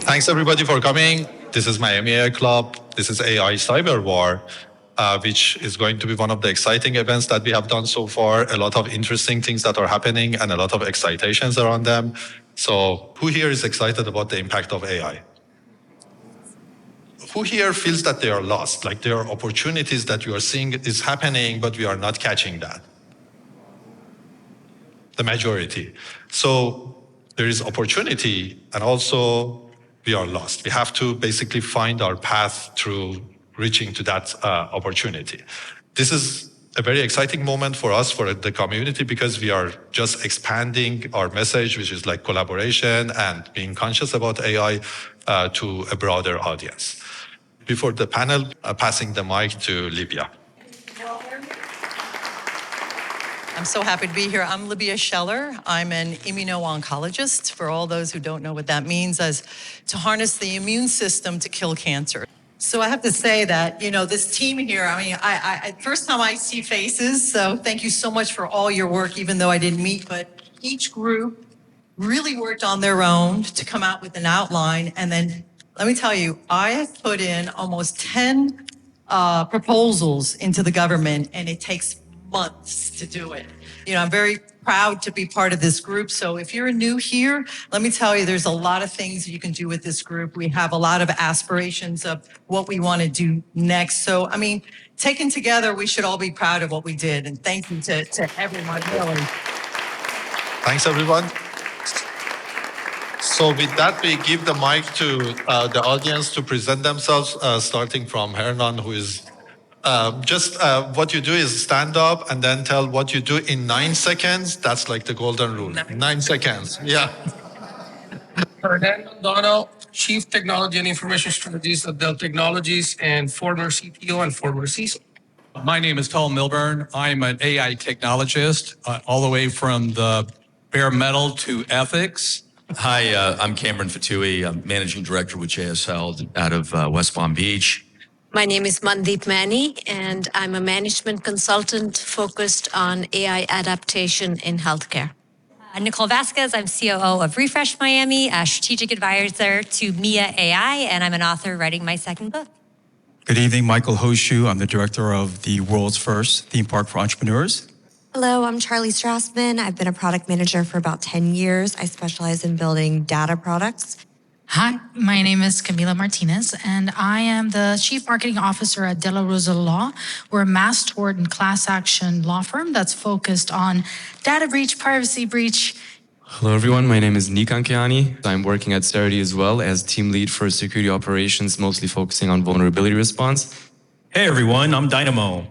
Thanks everybody for coming. This is Miami AI Club. This is AI Cyberwar, which is going to be one of the exciting events that we have done so far. A lot of interesting things that are happening and a lot of excitations around them. So who here is excited about the impact of AI? Who here feels that they are lost? Like there are opportunities that you are seeing is happening, but we are not catching that? The majority. So there is opportunity and also we are lost. We have to basically find our path through reaching to that opportunity. This is a very exciting moment for us, for the community, because we are just expanding our message, which is like collaboration and being conscious about AI to a broader audience. Before the panel, passing the mic to Libia. I'm so happy to be here. I'm Libia Scheller. I'm an immuno-oncologist. For all those who don't know what that means, as to harness the immune system to kill cancer. So I have to say that, you know, this team here, I mean, I first time I see faces, so thank you so much for all your work, even though I didn't meet, but each group really worked on their own to come out with an outline. And then let me tell you, I have put in almost 10 proposals into the government, and it takes months to do it. You know, I'm very proud to be part of this group. So if you're new here, let me tell you, there's a lot of things you can do with this group. We have a lot of aspirations of what we want to do next. So, I mean, taken together, we should all be proud of what we did. And thank you to everyone, really. Thanks, everyone. So with that, we give the mic to the audience to present themselves, starting from Hernan, who is what you do is stand up and then tell what you do in 9 seconds. That's like the golden rule. 9 seconds. Yeah. Hernan Londano, Chief Technology and Information Strategist at Dell Technologies and former CTO and former CISO. My name is Tom Milburn. I'm an AI technologist, all the way from the bare metal to ethics. Hi, I'm Cameron Fatui. I'm Managing Director with JSL out of West Palm Beach. My name is Mandeep Mani, and I'm a management consultant focused on AI adaptation in healthcare. Nicole Vasquez, I'm COO of Refresh Miami, a strategic advisor to Mia AI, and I'm an author writing my second book. Good evening, Michael Hoshu. I'm the director of the world's first theme park for entrepreneurs. Hello, I'm Charlie Strassman. I've been a product manager for about 10 years. I specialize in building data products. Hi, my name is Camila Martinez, and I am the Chief Marketing Officer at De La Rosa Law. We're a mass tort and class action law firm that's focused on data breach, privacy breach. Hello, everyone. My name is Nikan Kiani. I'm working at Cerity as well as team lead for security operations, mostly focusing on vulnerability response. Hey, everyone. I'm Dynamo.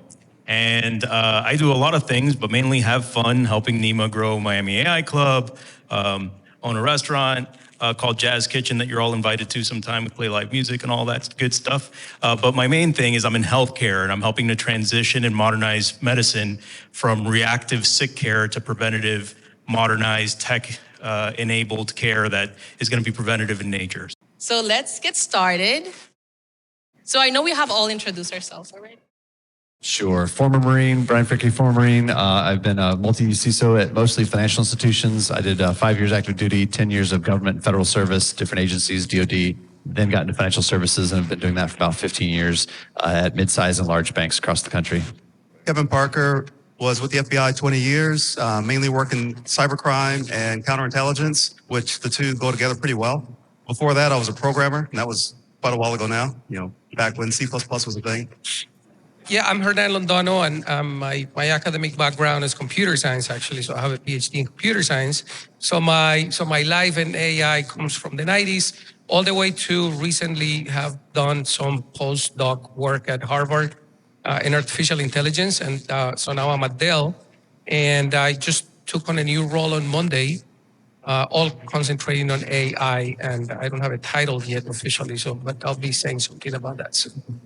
And I do a lot of things, but mainly have fun helping Nima grow Miami AI Club, own a restaurant, called Jazz Kitchen that you're all invited to sometime. We play live music and all that good stuff. But my main thing is I'm in healthcare, and I'm helping to transition and modernize medicine from reactive sick care to preventative, modernized, tech-enabled care that is going to be preventative in nature. So let's get started. So I know we have all introduced ourselves already. Sure. Former Marine, Brian Fricke, former Marine. I've been a multi-CISO at mostly financial institutions. I did 5 years active duty, 10 years of government and federal service, different agencies, DOD, then got into financial services and have been doing that for about 15 years at mid-size and large banks across the country. Kevin Parker was with the FBI 20 years, mainly working cybercrime and counterintelligence, which the two go together pretty well. Before that, I was a programmer, and that was quite a while ago now, you know, back when C++ was a thing. Yeah, I'm Hernan Londano, and my academic background is computer science, actually. So I have a PhD in computer science. So my life in AI comes from the 90s all the way to recently have done some postdoc work at Harvard in artificial intelligence. And so now I'm at Dell, and I just took on a new role on Monday, all concentrating on AI. And I don't have a title yet officially, but I'll be saying something about that soon.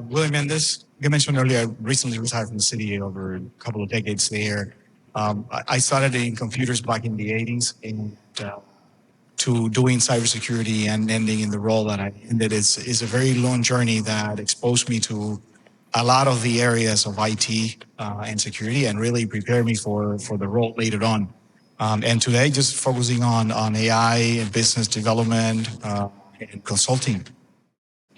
William Mendes, like I mentioned earlier, I recently retired from the city over a couple of decades there. I started in computers back in the 80s and to doing cybersecurity and ending in the role that I ended is a very long journey that exposed me to a lot of the areas of IT and security and really prepared me for the role later on. And today, just focusing on AI and business development and consulting.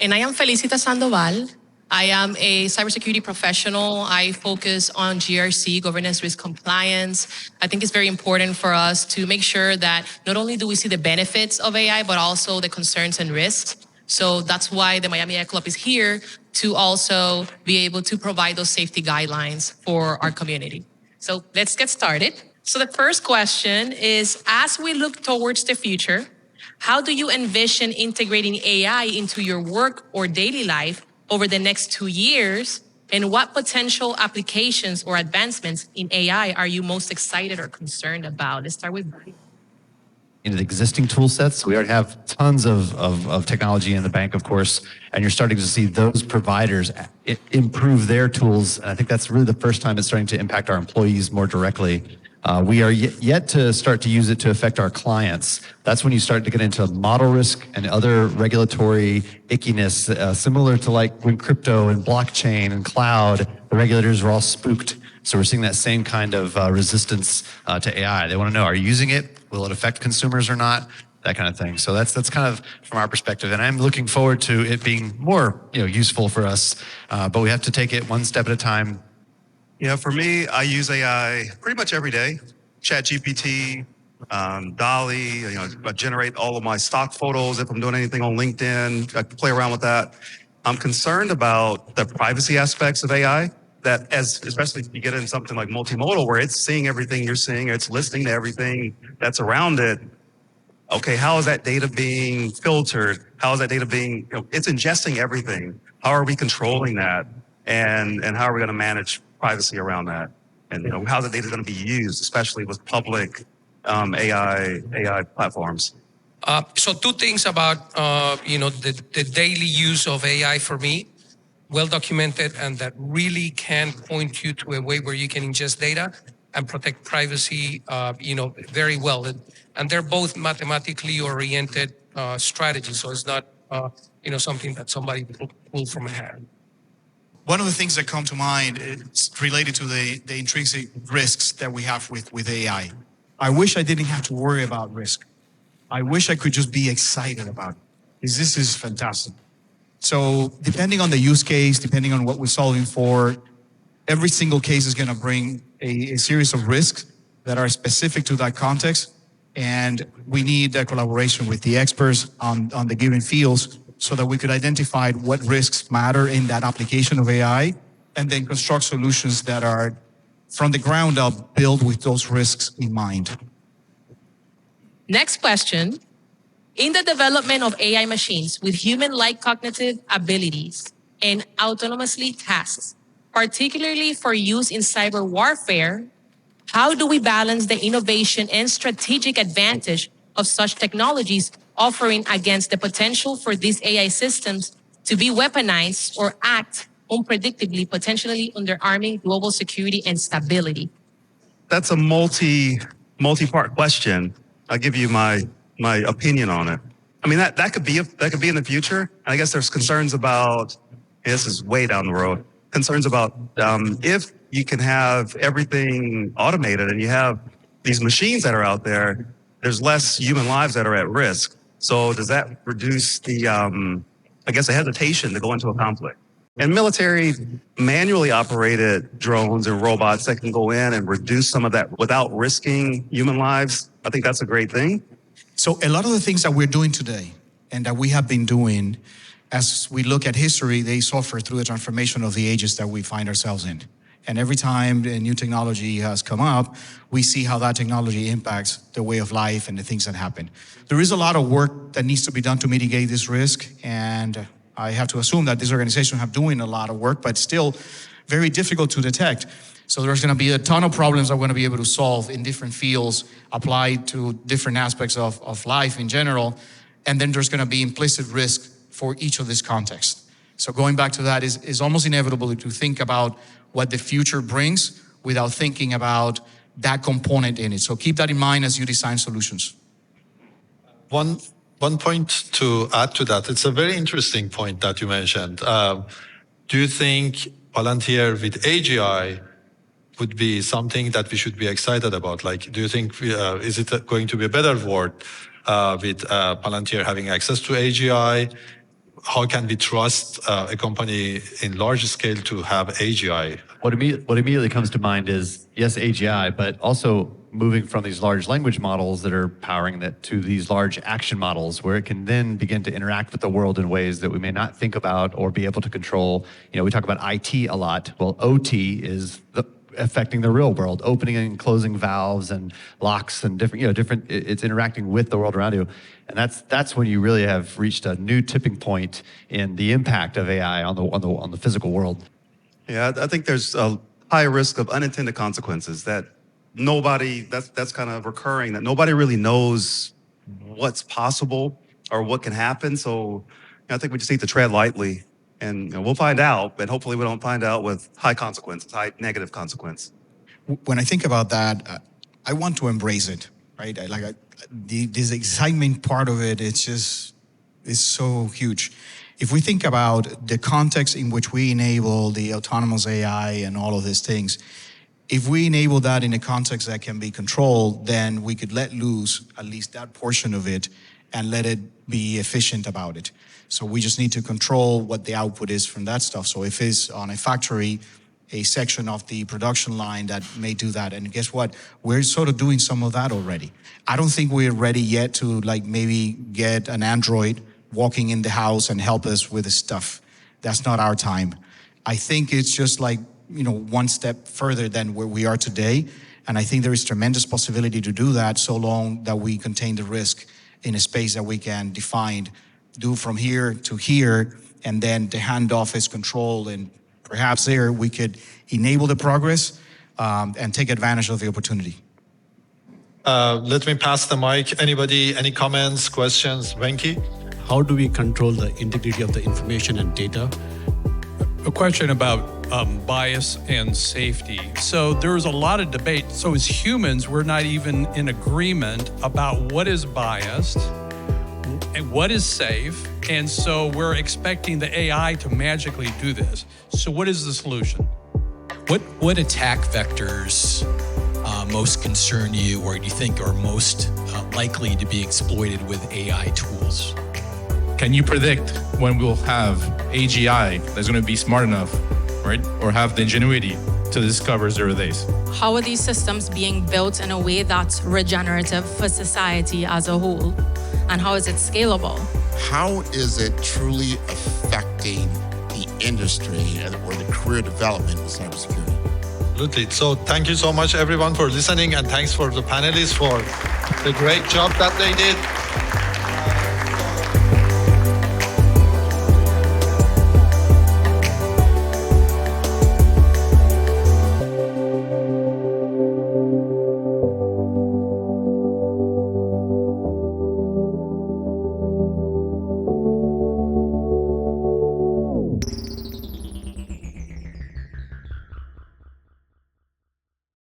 And I am Felicita Sandoval. I am a cybersecurity professional. I focus on GRC, governance, risk, compliance. I think it's very important for us to make sure that not only do we see the benefits of AI, but also the concerns and risks. So that's why the Miami AI Club is here to also be able to provide those safety guidelines for our community. So let's get started. So the first question is, as we look towards the future, how do you envision integrating AI into your work or daily life over the next 2 years? And what potential applications or advancements in AI are you most excited or concerned about? Let's start with Brian. In the existing tool sets, we already have tons of technology in the bank, of course, and you're starting to see those providers improve their tools. And I think that's really the first time it's starting to impact our employees more directly. We are yet to start to use it to affect our clients. That's when you start to get into model risk and other regulatory ickiness, similar to like when crypto and blockchain and cloud, the regulators were all spooked. So we're seeing that same kind of resistance to AI. They want to know, are you using it? Will it affect consumers or not? That kind of thing. So that's kind of from our perspective. And I'm looking forward to it being more useful for us. But we have to take it one step at a time. Yeah, for me, I use AI pretty much every day. ChatGPT, Dolly, I generate all of my stock photos. If I'm doing anything on LinkedIn, I play around with that. I'm concerned about the privacy aspects of AI. That especially if you get in something like multimodal, where it's seeing everything you're seeing, it's listening to everything that's around it. Okay, how is that data being filtered? How is that data being, it's ingesting everything. How are we controlling that? And how are we going to manage privacy around that? And how the data is going to be used, especially with public AI platforms. So 2 things about the daily use of AI for me, well documented, and that really can point you to a way where you can ingest data and protect privacy, very well. And they're both mathematically oriented strategies. So it's not, something that somebody pulled from a hat. One of the things that come to mind is related to the intrinsic risks that we have with AI. I wish I didn't have to worry about risk. I wish I could just be excited about it, because this is fantastic. So depending on the use case, depending on what we're solving for, every single case is going to bring a series of risks that are specific to that context. And we need a collaboration with the experts on the given fields so that we could identify what risks matter in that application of AI, and then construct solutions that are from the ground up built with those risks in mind. Next question. In the development of AI machines with human-like cognitive abilities and autonomously tasks, particularly for use in cyber warfare, how do we balance the innovation and strategic advantage of such technologies offering against the potential for these AI systems to be weaponized or act unpredictably, potentially undermining global security and stability? That's a multi-part question. I'll give you my opinion on it. I mean, that could be in the future. I guess there's concerns about, this is way down the road, concerns about if you can have everything automated and you have these machines that are out there, there's less human lives that are at risk. So does that reduce the, the hesitation to go into a conflict? And military manually operated drones and robots that can go in and reduce some of that without risking human lives, I think that's a great thing. So a lot of the things that we're doing today and that we have been doing, as we look at history, they suffer through the transformation of the ages that we find ourselves in. And every time a new technology has come up, we see how that technology impacts the way of life and the things that happen. There is a lot of work that needs to be done to mitigate this risk, and I have to assume that this organization have doing a lot of work, but still very difficult to detect. So there's going to be a ton of problems that we're going to be able to solve in different fields, applied to different aspects of life in general, and then there's going to be implicit risk for each of these contexts. So going back to that is almost inevitable to think about what the future brings without thinking about that component in it. So keep that in mind as you design solutions. One point to add to that, it's a very interesting point that you mentioned. Do you think Palantir with AGI would be something that we should be excited about? Like, do you think, is it going to be a better world with Palantir having access to AGI? How can we trust a company in large scale to have AGI? What immediately comes to mind is, yes, AGI, but also moving from these large language models that are powering that to these large action models where it can then begin to interact with the world in ways that we may not think about or be able to control. You know, we talk about IT a lot. Well, OT is affecting the real world, opening and closing valves and locks and different, it's interacting with the world around you. And that's when you really have reached a new tipping point in the impact of AI on the physical world. Yeah, I think there's a high risk of unintended consequences that that's kind of recurring, that nobody really knows what's possible or what can happen. So I think we just need to tread lightly, and we'll find out, but hopefully we don't find out with high consequences, high negative consequence. When I think about that, I want to embrace it, right? This excitement part of it, it's so huge. If we think about the context in which we enable the autonomous AI and all of these things, if we enable that in a context that can be controlled, then we could let loose at least that portion of it and let it be efficient about it. So we just need to control what the output is from that stuff. So if it's on a factory, a section of the production line that may do that. And guess what? We're sort of doing some of that already. I don't think we're ready yet to like maybe get an android walking in the house and help us with the stuff. That's not our time. I think it's just like, one step further than where we are today. And I think there is tremendous possibility to do that so long that we contain the risk in a space that we can define, do from here to here, and then the handoff is controlled. And perhaps there we could enable the progress and take advantage of the opportunity. Let me pass the mic. Anybody, any comments, questions? Venki? How do we control the integrity of the information and data? A question about bias and safety. So there's a lot of debate. So as humans, we're not even in agreement about what is biased and what is safe. And so we're expecting the AI to magically do this. So what is the solution? What attack vectors most concern you or do you think are most likely to be exploited with AI tools? Can you predict when we'll have AGI that's going to be smart enough, right? Or have the ingenuity to discover 0 days? How are these systems being built in a way that's regenerative for society as a whole? And how is it scalable? How is it truly affecting the industry or the career development in cybersecurity? Absolutely. So thank you so much, everyone, for listening, and thanks for the panelists for the great job that they did.